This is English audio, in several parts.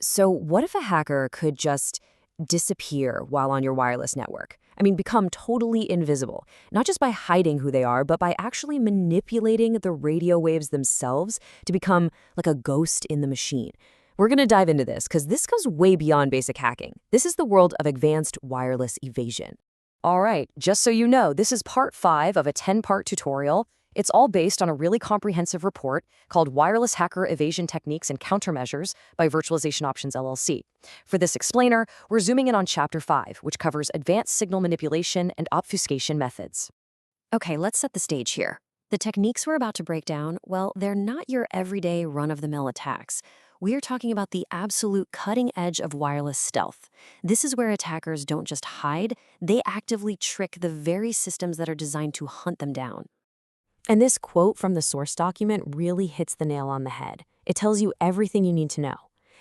So what if a hacker could just disappear while on your wireless network? I mean, become totally invisible, not just by hiding who they are, but by actually manipulating the radio waves themselves to become like a ghost in the machine. We're going to dive into this because this goes way beyond basic hacking. This is the world of advanced wireless evasion. All right, just so you know, this is part 5 of a 10-part tutorial. It's all based on a really comprehensive report called Wireless Hacker Evasion Techniques and Countermeasures by Virtualization Options LLC. For this explainer, we're zooming in on Chapter 5, which covers advanced signal manipulation and obfuscation methods. Okay, let's set the stage here. The techniques we're about to break down, well, they're not your everyday run-of-the-mill attacks. We're talking about the absolute cutting edge of wireless stealth. This is where attackers don't just hide, they actively trick the very systems that are designed to hunt them down. And this quote from the source document really hits the nail on the head. It tells you everything you need to know.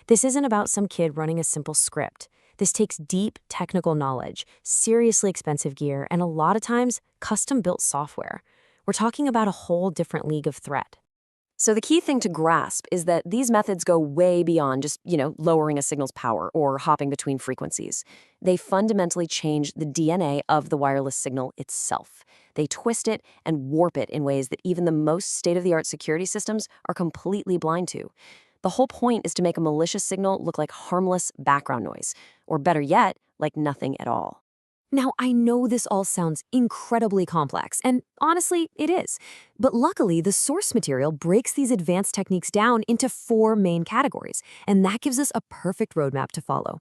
This isn't about some kid running a simple script. This takes deep technical knowledge, seriously expensive gear, and a lot of times, custom-built software. We're talking about a whole different league of threat. So the key thing to grasp is that these methods go way beyond just, lowering a signal's power or hopping between frequencies. They fundamentally change the DNA of the wireless signal itself. They twist it and warp it in ways that even the most state-of-the-art security systems are completely blind to. The whole point is to make a malicious signal look like harmless background noise, or better yet, like nothing at all. Now, I know this all sounds incredibly complex, and honestly, it is. But luckily, the source material breaks these advanced techniques down into 4 main categories, and that gives us a perfect roadmap to follow.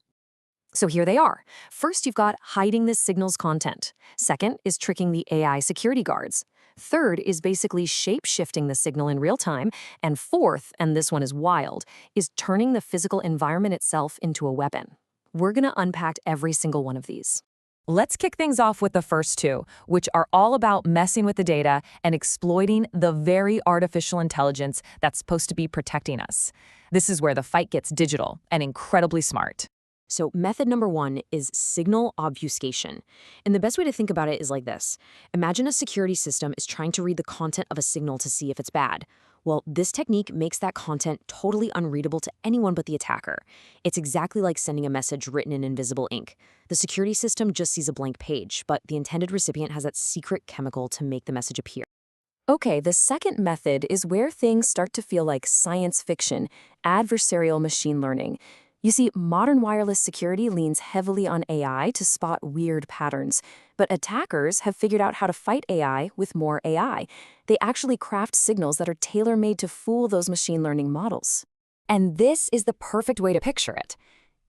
So here they are. First, you've got hiding the signal's content. Second is tricking the AI security guards. Third is basically shape-shifting the signal in real time. And fourth, and this one is wild, is turning the physical environment itself into a weapon. We're going to unpack every single one of these. Let's kick things off with the first 2, which are all about messing with the data and exploiting the very artificial intelligence that's supposed to be protecting us. This is where the fight gets digital and incredibly smart. So method number 1 is signal obfuscation. And the best way to think about it is like this. Imagine a security system is trying to read the content of a signal to see if it's bad. Well, this technique makes that content totally unreadable to anyone but the attacker. It's exactly like sending a message written in invisible ink. The security system just sees a blank page, but the intended recipient has that secret chemical to make the message appear. Okay, the second method is where things start to feel like science fiction, adversarial machine learning. You see, modern wireless security leans heavily on AI to spot weird patterns, but attackers have figured out how to fight AI with more AI. They actually craft signals that are tailor-made to fool those machine learning models. And this is the perfect way to picture it.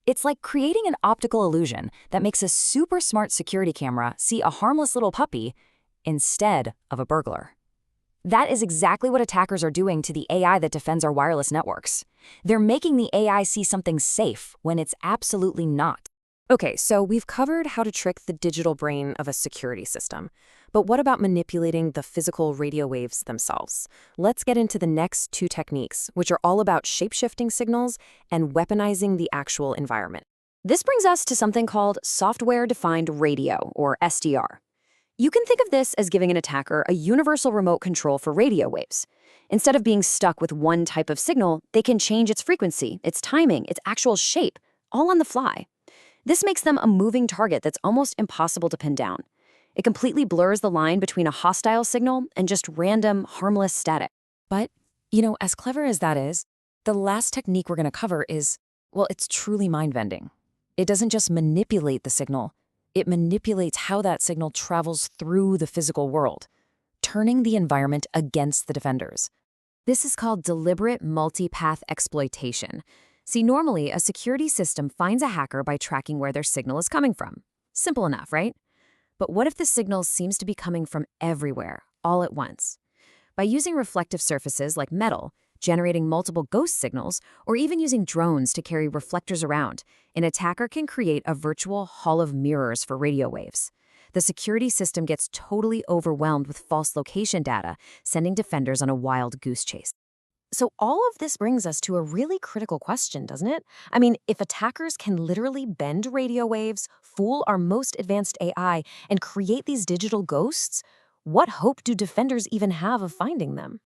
It's like creating an optical illusion that makes a super smart security camera see a harmless little puppy instead of a burglar. That is exactly what attackers are doing to the AI that defends our wireless networks. They're making the AI see something safe when it's absolutely not. Okay, so we've covered how to trick the digital brain of a security system. But what about manipulating the physical radio waves themselves? Let's get into the next 2 techniques, which are all about shape-shifting signals and weaponizing the actual environment. This brings us to something called software-defined radio, or SDR. You can think of this as giving an attacker a universal remote control for radio waves. Instead of being stuck with one type of signal, they can change its frequency, its timing, its actual shape, all on the fly. This makes them a moving target that's almost impossible to pin down. It completely blurs the line between a hostile signal and just random, harmless static. But, as clever as that is, the last technique we're going to cover is, well, it's truly mind-bending. It doesn't just manipulate the signal. It manipulates how that signal travels through the physical world, turning the environment against the defenders. This is called deliberate multipath exploitation. See, normally, a security system finds a hacker by tracking where their signal is coming from. Simple enough, right? But what if the signal seems to be coming from everywhere, all at once? By using reflective surfaces like metal, generating multiple ghost signals, or even using drones to carry reflectors around, an attacker can create a virtual hall of mirrors for radio waves. The security system gets totally overwhelmed with false location data, sending defenders on a wild goose chase. So all of this brings us to a really critical question, doesn't it? I mean, if attackers can literally bend radio waves, fool our most advanced AI, and create these digital ghosts, what hope do defenders even have of finding them?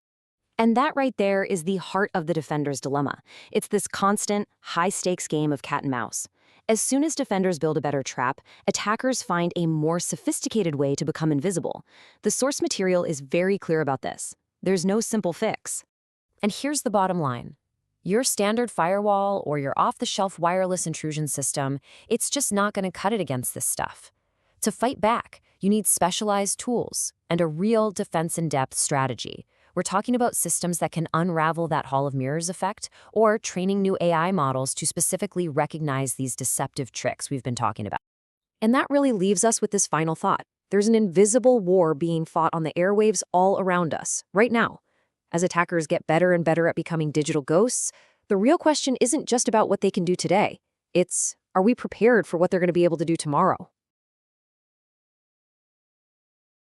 And that right there is the heart of the defender's dilemma. It's this constant, high-stakes game of cat and mouse. As soon as defenders build a better trap, attackers find a more sophisticated way to become invisible. The source material is very clear about this. There's no simple fix. And here's the bottom line. Your standard firewall or your off-the-shelf wireless intrusion system, it's just not going to cut it against this stuff. To fight back, you need specialized tools and a real defense-in-depth strategy. We're talking about systems that can unravel that Hall of Mirrors effect or training new AI models to specifically recognize these deceptive tricks we've been talking about. And that really leaves us with this final thought. There's an invisible war being fought on the airwaves all around us, right now. As attackers get better and better at becoming digital ghosts, the real question isn't just about what they can do today. It's, are we prepared for what they're going to be able to do tomorrow?